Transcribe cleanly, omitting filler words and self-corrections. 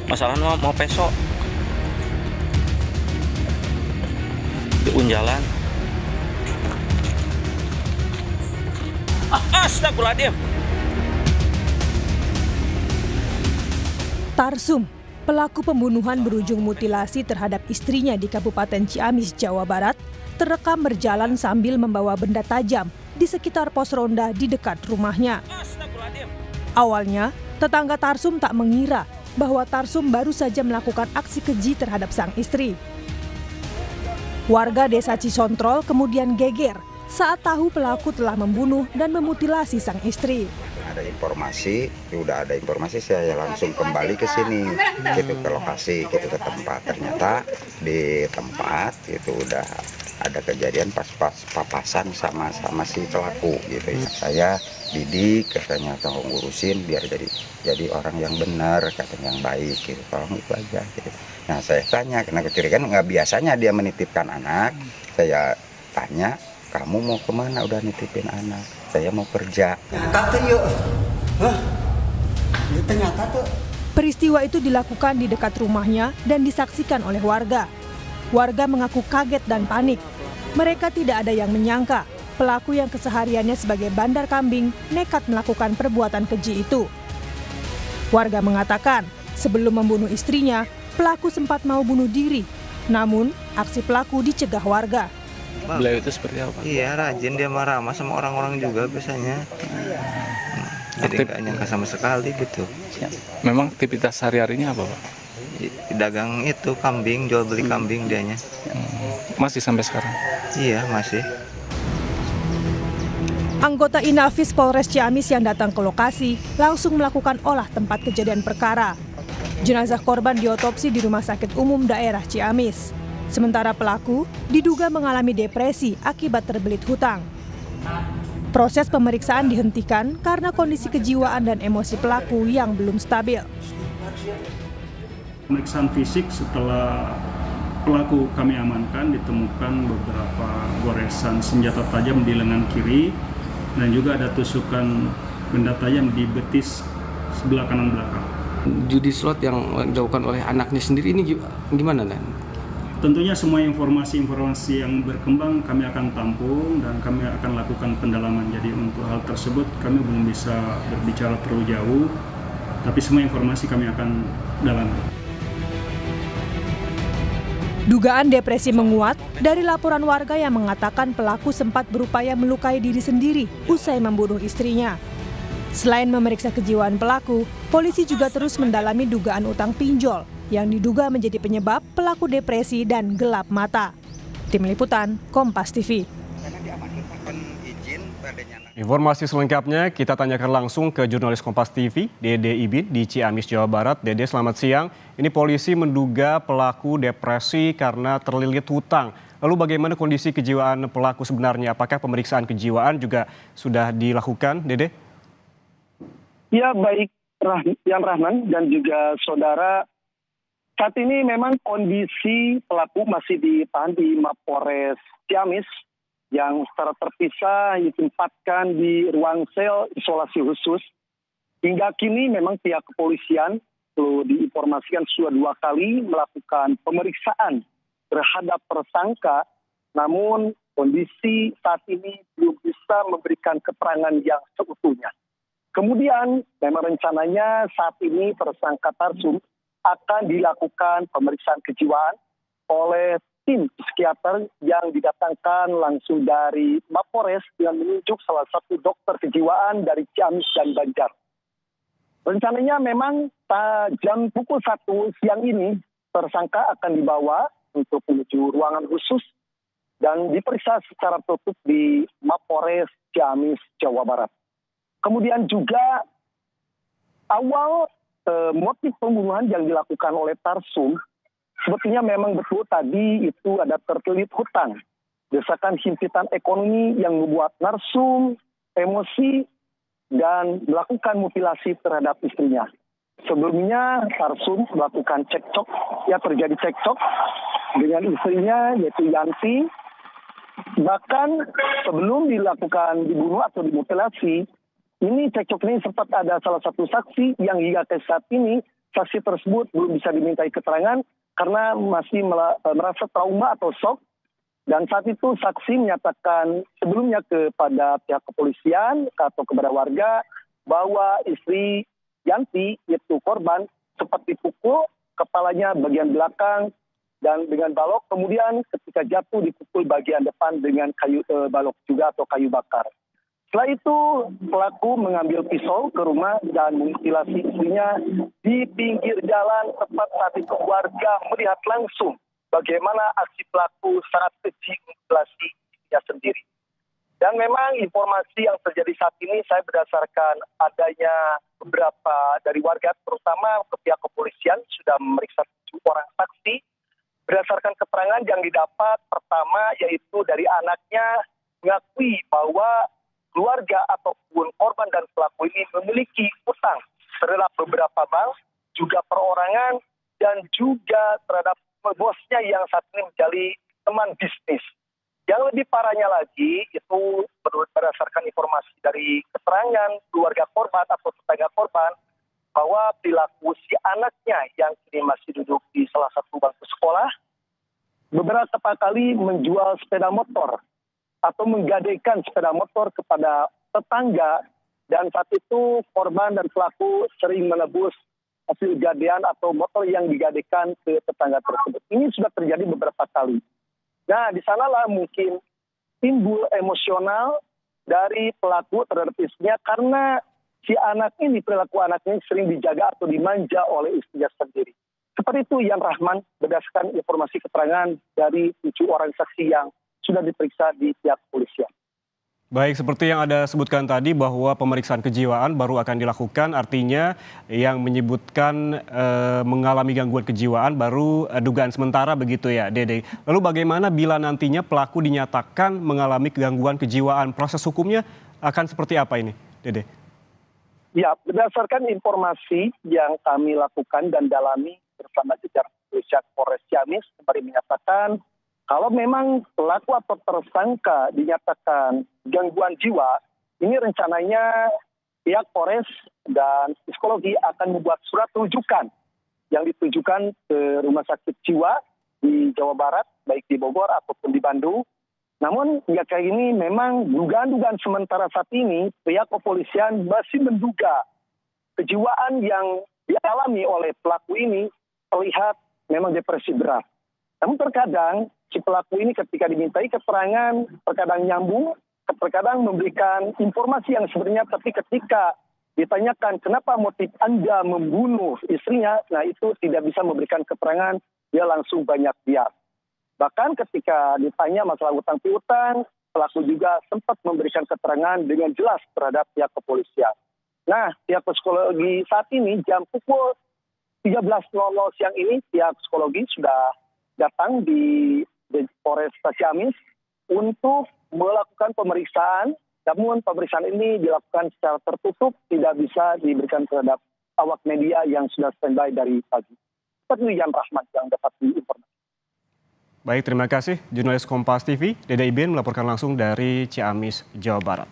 Masalahnya mau peso di Unjalan. Astagfirullahaladzim. Tarsum, pelaku pembunuhan berujung mutilasi terhadap istrinya di Kabupaten Ciamis, Jawa Barat, terekam berjalan sambil membawa benda tajam di sekitar pos ronda di dekat rumahnya. Awalnya, tetangga Tarsum tak mengira bahwa Tarsum baru saja melakukan aksi keji terhadap sang istri. Warga desa Cisontrol kemudian geger saat tahu pelaku telah membunuh dan memutilasi sang istri. Ada informasi, udah ada informasi, saya langsung kembali ke sini, gitu, ke lokasi, gitu, ke tempat. Ternyata di tempat itu udah ada kejadian pas papasan sama si pelaku, gitu. Saya didik, katanya tolong ngurusin biar jadi orang yang benar, katanya yang baik, gitu. Tolong itu aja, gitu. Nah saya tanya, karena kecurigaan nggak biasanya dia menitipkan anak. Saya tanya, kamu mau kemana? Udah nitipin anak. Saya mau kerja. Peristiwa itu dilakukan di dekat rumahnya dan disaksikan oleh warga. Warga mengaku kaget dan panik. Mereka tidak ada yang menyangka pelaku yang kesehariannya sebagai bandar kambing nekat melakukan perbuatan keji itu. Warga mengatakan sebelum membunuh istrinya, pelaku sempat mau bunuh diri. Namun, aksi pelaku dicegah warga. Beliau itu seperti apa? Iya, rajin, dia marah sama orang-orang juga biasanya. Jadi nggak nyangka sama sekali gitu. Memang aktivitas sehari-harinya apa, Pak? Dagang itu kambing, jual beli kambing dianya. Masih sampai sekarang? Iya, masih. Anggota Inafis Polres Ciamis yang datang ke lokasi langsung melakukan olah tempat kejadian perkara. Jenazah korban diotopsi di Rumah Sakit Umum Daerah Ciamis. Sementara pelaku diduga mengalami depresi akibat terbelit hutang. Proses pemeriksaan dihentikan karena kondisi kejiwaan dan emosi pelaku yang belum stabil. Pemeriksaan fisik setelah pelaku kami amankan, ditemukan beberapa goresan senjata tajam di lengan kiri dan juga ada tusukan benda tajam di betis sebelah kanan belakang. Judi slot yang dilakukan oleh anaknya sendiri ini gimana, Dan? Tentunya semua informasi-informasi yang berkembang kami akan tampung dan kami akan lakukan pendalaman. Jadi untuk hal tersebut kami belum bisa berbicara terlalu jauh, tapi semua informasi kami akan dalami. Dugaan depresi menguat dari laporan warga yang mengatakan pelaku sempat berupaya melukai diri sendiri usai membunuh istrinya. Selain memeriksa kejiwaan pelaku, polisi juga terus mendalami dugaan utang pinjol yang diduga menjadi penyebab pelaku depresi dan gelap mata. Tim Liputan, Kompas TV. Informasi selengkapnya kita tanyakan langsung ke jurnalis Kompas TV, Dede Ibin di Ciamis, Jawa Barat. Dede, selamat siang. Ini polisi menduga pelaku depresi karena terlilit hutang. Lalu bagaimana kondisi kejiwaan pelaku sebenarnya? Apakah pemeriksaan kejiwaan juga sudah dilakukan, Dede? Ya, baik Yan Rahman dan juga saudara. Saat ini memang kondisi pelaku masih ditahan di Mapores Ciamis yang secara terpisah ditempatkan di ruang sel isolasi khusus. Hingga kini memang pihak kepolisian perlu diinformasikan sudah 2 kali melakukan pemeriksaan terhadap tersangka, namun kondisi saat ini belum bisa memberikan keterangan yang seutuhnya. Kemudian memang rencananya saat ini tersangka Tarsum akan dilakukan pemeriksaan kejiwaan oleh tim psikiater yang didatangkan langsung dari Mapores dengan menunjuk salah satu dokter kejiwaan dari Ciamis dan Banjar. Rencananya memang jam pukul 1 siang ini tersangka akan dibawa untuk menuju ruangan khusus dan diperiksa secara tertutup di Mapores Ciamis, Jawa Barat. Kemudian juga awal motif pembunuhan yang dilakukan oleh Tarsum sebetulnya memang betul tadi itu ada terlilit hutang, desakan himpitan ekonomi yang membuat Tarsum emosi dan melakukan mutilasi terhadap istrinya. Sebelumnya Tarsum melakukan cekcok, terjadi cekcok dengan istrinya yaitu Yanti. Bahkan sebelum dibunuh atau dimutilasi, ini cekcok ini sempat ada salah satu saksi yang hingga ke saat ini saksi tersebut belum bisa dimintai keterangan karena masih merasa trauma atau shock. Dan saat itu saksi menyatakan sebelumnya kepada pihak kepolisian atau kepada warga bahwa istri Yanti, yaitu korban, sempat dipukul, kepalanya bagian belakang dan dengan balok, kemudian ketika jatuh dipukul bagian depan dengan kayu balok juga atau kayu bakar. Setelah itu pelaku mengambil pisau ke rumah dan memutilasi istrinya di pinggir jalan. Tepat saat itu warga melihat langsung bagaimana aksi pelaku sangat keji memutilasi istrinya sendiri. Dan memang informasi yang terjadi saat ini saya berdasarkan adanya beberapa dari warga, terutama ke pihak kepolisian sudah memeriksa 7 orang saksi. Berdasarkan keterangan yang didapat, pertama yaitu dari anaknya mengakui bahwa keluarga ataupun korban dan pelaku ini memiliki utang terhadap beberapa bank, juga perorangan, dan juga terhadap bosnya yang saat ini menjadi teman bisnis. Yang lebih parahnya lagi, itu berdasarkan informasi dari keterangan keluarga korban atau tetangga korban, bahwa perilaku si anaknya yang kini masih duduk di salah satu bangku sekolah, beberapa kali menjual sepeda motor atau menggadaikan sepeda motor kepada tetangga, dan saat itu korban dan pelaku sering menebus hasil gadaian atau motor yang digadaikan ke tetangga tersebut. Ini sudah terjadi beberapa kali. Nah, di sanalah mungkin timbul emosional dari pelaku terhadap istrinya karena si anak ini, perilaku anaknya sering dijaga atau dimanja oleh istrinya sendiri. Seperti itu Yan Rahman, berdasarkan informasi keterangan dari 7 orang saksi yang sudah diperiksa di pihak kepolisian. Baik, seperti yang Anda sebutkan tadi bahwa pemeriksaan kejiwaan baru akan dilakukan, artinya yang menyebutkan mengalami gangguan kejiwaan baru dugaan sementara begitu ya, Dede. Lalu bagaimana bila nantinya pelaku dinyatakan mengalami gangguan kejiwaan? Proses hukumnya akan seperti apa ini, Dede? Ya, berdasarkan informasi yang kami lakukan dan dalami bersama jajaran kepolisian Polres Ciamis, kembali menyatakan kalau memang pelaku atau tersangka dinyatakan gangguan jiwa, ini rencananya pihak Polres dan psikologi akan membuat surat rujukan yang ditujukan ke rumah sakit jiwa di Jawa Barat, baik di Bogor ataupun di Bandung. Namun hingga kali ini memang dugaan-dugaan sementara saat ini pihak kepolisian masih menduga kejiwaan yang dialami oleh pelaku ini terlihat memang depresi berat. Namun terkadang si pelaku ini ketika dimintai keterangan terkadang nyambung, terkadang memberikan informasi yang sebenarnya, tapi ketika ditanyakan kenapa motif Anda membunuh istrinya, nah itu tidak bisa memberikan keterangan, dia langsung banyak bias. Bahkan ketika ditanya masalah utang piutang, pelaku juga sempat memberikan keterangan dengan jelas terhadap pihak kepolisian. Nah, pihak psikologi saat ini jam pukul 13.00 siang ini pihak psikologi sudah datang di Polres Ciamis untuk melakukan pemeriksaan. Namun pemeriksaan ini dilakukan secara tertutup, tidak bisa diberikan terhadap awak media yang sudah standby dari pagi. Seperti Yan Rahman yang dapat diinformasikan. Baik, terima kasih. Jurnalis Kompas TV, Dede Ibin melaporkan langsung dari Ciamis, Jawa Barat.